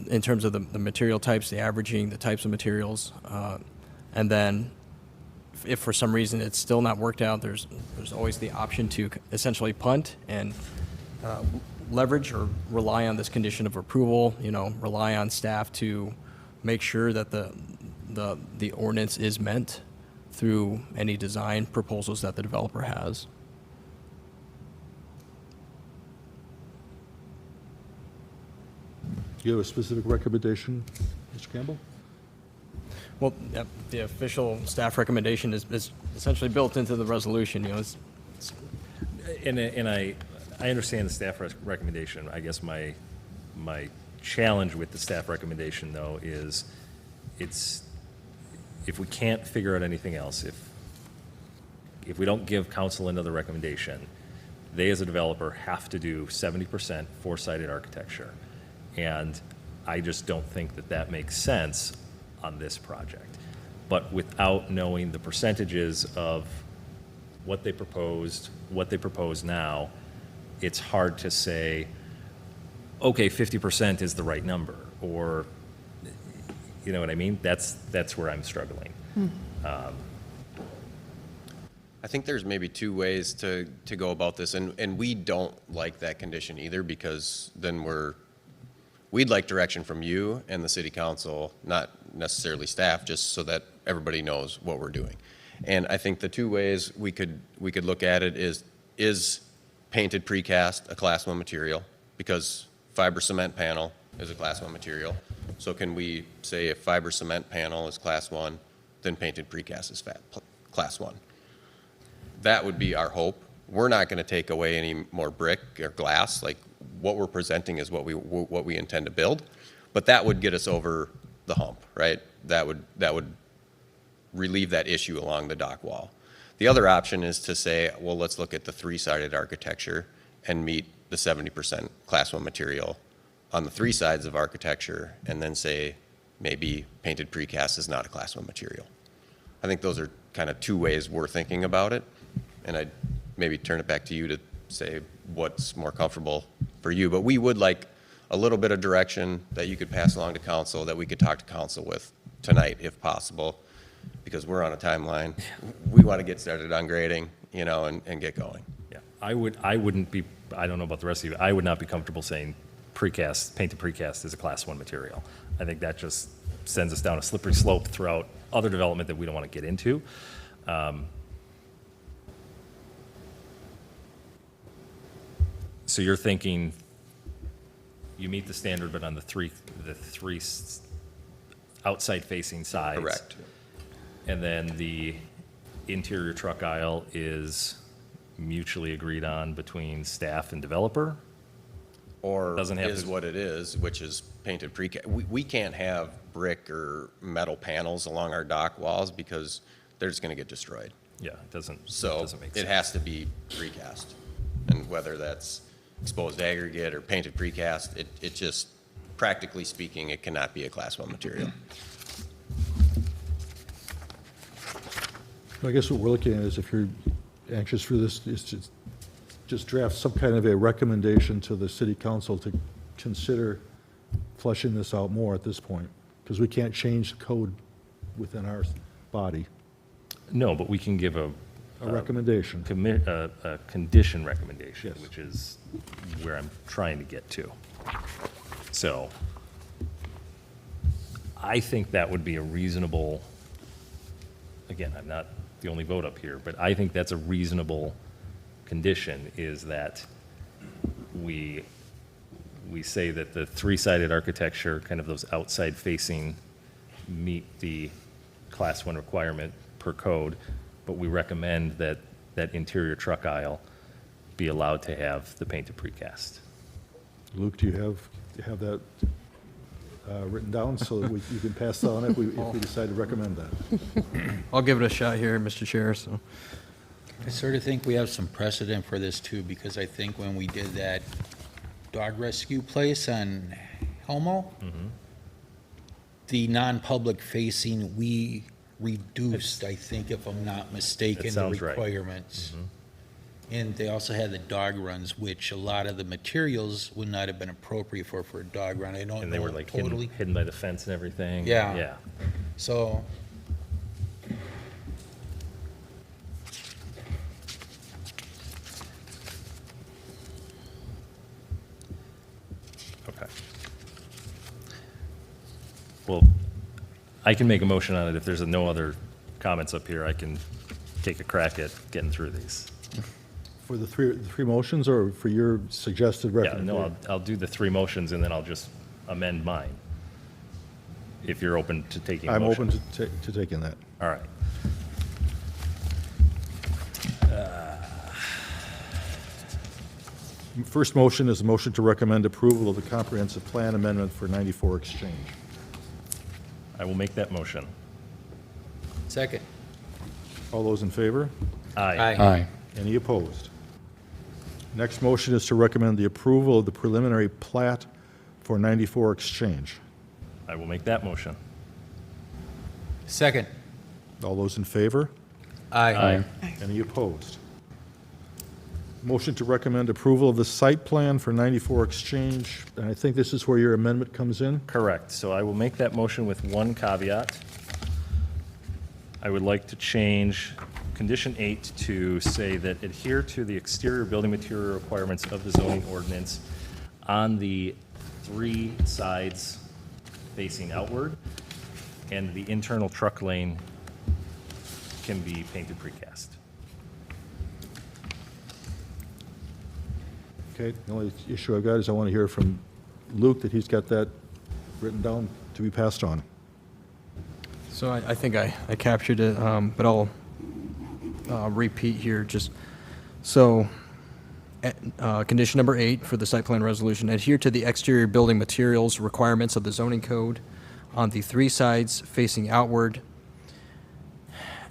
in terms of the material types, the averaging, the types of materials. And then if for some reason it's still not worked out, there's always the option to essentially punt and leverage or rely on this condition of approval, you know, rely on staff to make sure that the ordinance is meant through any design proposals that the developer has. Do you have a specific recommendation, Mr. Campbell? Well, the official staff recommendation is essentially built into the resolution, you know, And I understand the staff recommendation. I guess my challenge with the staff recommendation, though, is if we can't figure out anything else, if we don't give council another recommendation, they as a developer have to do 70% four-sided architecture. And I just don't think that makes sense on this project. But without knowing the percentages of what they proposed, what they propose now, it's hard to say, okay, 50% is the right number, or, you know what I mean? That's where I'm struggling. I think there's maybe two ways to go about this, and we don't like that condition either, because then we'd like direction from you and the city council, not necessarily staff, just so that everybody knows what we're doing. And I think the two ways we could look at it is painted precast a Class 1 material, because fiber cement panel is a Class 1 material. So can we say if fiber cement panel is Class 1, then painted precast is Class 1? That would be our hope. We're not going to take away any more brick or glass. Like, what we're presenting is what we intend to build, but that would get us over the hump, right? That would relieve that issue along the dock wall. The other option is to say, well, let's look at the three-sided architecture and meet the 70% Class 1 material on the three sides of architecture, and then say maybe painted precast is not a Class 1 material. I think those are kind of two ways we're thinking about it, and I'd maybe turn it back to you to say what's more comfortable for you. But we would like a little bit of direction that you could pass along to council, that we could talk to council with tonight if possible, because we're on a timeline. We want to get started on grading, you know, and get going. Yeah, I wouldn't be, I don't know about the rest of you, I would not be comfortable saying precast, painted precast is a Class 1 material. I think that just sends us down a slippery slope throughout other development that we don't want to get into. So you're thinking you meet the standard, but on the three outside facing sides. Correct. And then the interior truck aisle is mutually agreed on between staff and developer? Or Doesn't have is to- what it is, which is painted precast. We can't have brick or metal panels along our dock walls because they're just going to get destroyed. Yeah, it doesn't So make it sense. has to be precast. And whether that's exposed aggregate or painted precast, it just, practically speaking, it cannot be a Class 1 material. I guess what we're looking at is, if you're anxious for this, is to just draft some kind of a recommendation to the city council to consider fleshing this out more at this point, because we can't change the code within our body. No, but we can give a recommendation. a condition recommendation, Yes. which is where I'm trying to get to. So I think that would be a reasonable, again, I'm not the only vote up here, but I think that's a reasonable condition, is that we say that the three-sided architecture, kind of those outside facing, meet the Class 1 requirement per code, but we recommend that that interior truck aisle be allowed to have the painted precast. Luke, do you have that written down so that you can pass that on if we decide to recommend that? I'll give it a shot here, Mr. Chair, so. I sort of think we have some precedent for this too, because I think when we did that dog rescue place on Helmo, the non-public facing, we reduced, I think, if I'm not mistaken, the sounds right. requirements. And they also had the dog runs, which a lot of the materials would not have been appropriate for a dog run. I don't And they were know like totally. hidden by the fence and everything. Yeah. Yeah. So, Okay. Well, I can make a motion on it. If there's no other comments up here, I can take a crack at getting through these. For the three motions, or for your suggested Yeah, recommendation? no, I'll do the three motions, and then I'll just amend mine, if you're open to taking a I'm motion. open to taking that. All right. First motion is a motion to recommend approval of the comprehensive plan amendment for 94 Exchange. I will make that motion. second. All those in favor? Aye. Aye. Any opposed? Next motion is to recommend the approval of the preliminary plat for 94 Exchange. I will make that motion. Second. All those in favor? Aye. Any opposed? Motion to recommend approval of the site plan for 94 Exchange, and I think this is where your amendment comes in. Correct. So I will make that motion with one caveat. I would like to change condition 8 to say that adhere to the exterior building material requirements of the zoning ordinance on the three sides facing outward, and the internal truck lane can be painted precast. Okay, the only issue I've got is I want to hear from Luke that he's got that written down to be passed on. So I think I captured it, but I'll repeat here just, so, condition number 8 for the site plan resolution, adhere to the exterior building materials requirements of the zoning code on the three sides facing outward,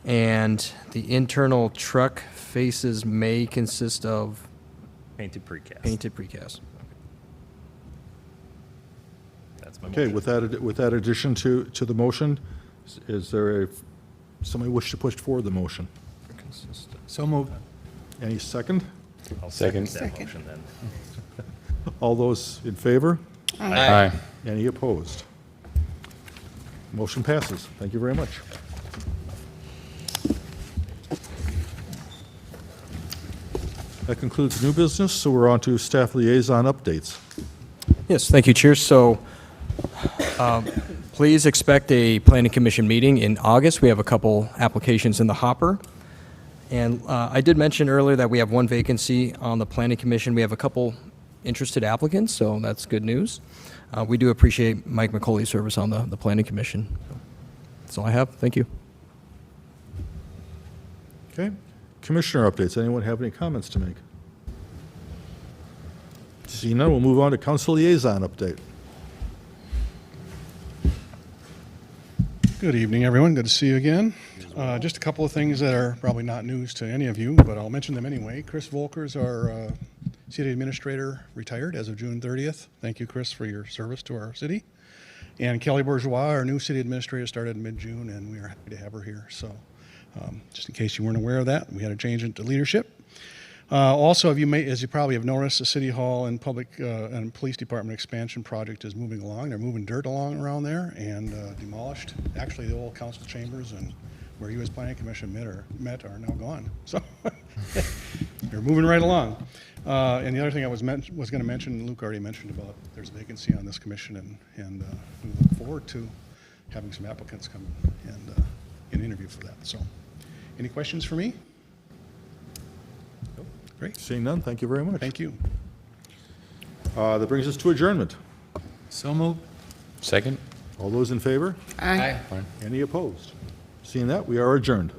And the internal truck faces may consist of Painted precast. painted precast. That's my Okay, motion. with that addition to the motion, is there somebody wish to push forward the motion? So moved. Any second? I'll second that Second. motion then. All those in favor? Aye. Any opposed? Motion passes. Thank you very much. That concludes new business, so we're on to staff liaison updates. Yes, thank you, Chair. So please expect a planning commission meeting in August. We have a couple applications in the hopper. And I did mention earlier that we have one vacancy on the planning commission. We have a couple interested applicants, so that's good news. We do appreciate Mike McCauley's service on the planning commission. That's all I have. Thank you. Okay. Commissioner updates. Anyone have any comments to make? Seeing none, we'll move on to council liaison update. Good evening, everyone. Good to see you again. Just a couple of things that are probably not news to any of you, but I'll mention them anyway. Chris Volkers, our city administrator, retired as of June 30th. Thank you, Chris, for your service to our city. And Kelly Bourgeois, our new city administrator, started in mid-June, and we are happy to have her here. So just in case you weren't aware of that, we had a change into leadership. Also, as you probably have noticed, the City Hall and Public and Police Department expansion project is moving along. They're moving dirt along around there and demolished. Actually, the old council chambers and where U.S. Planning Commission met are now gone. So they're moving right along. And the other thing I was going to mention, Luke already mentioned about there's a vacancy on this commission, and we look forward to having some applicants come and interview for that. So, any questions for me? Great. Seeing none, thank you very much. Thank you. That brings us to adjournment. So moved. Second? All those in favor? Aye. Any opposed? Seeing that, we are adjourned.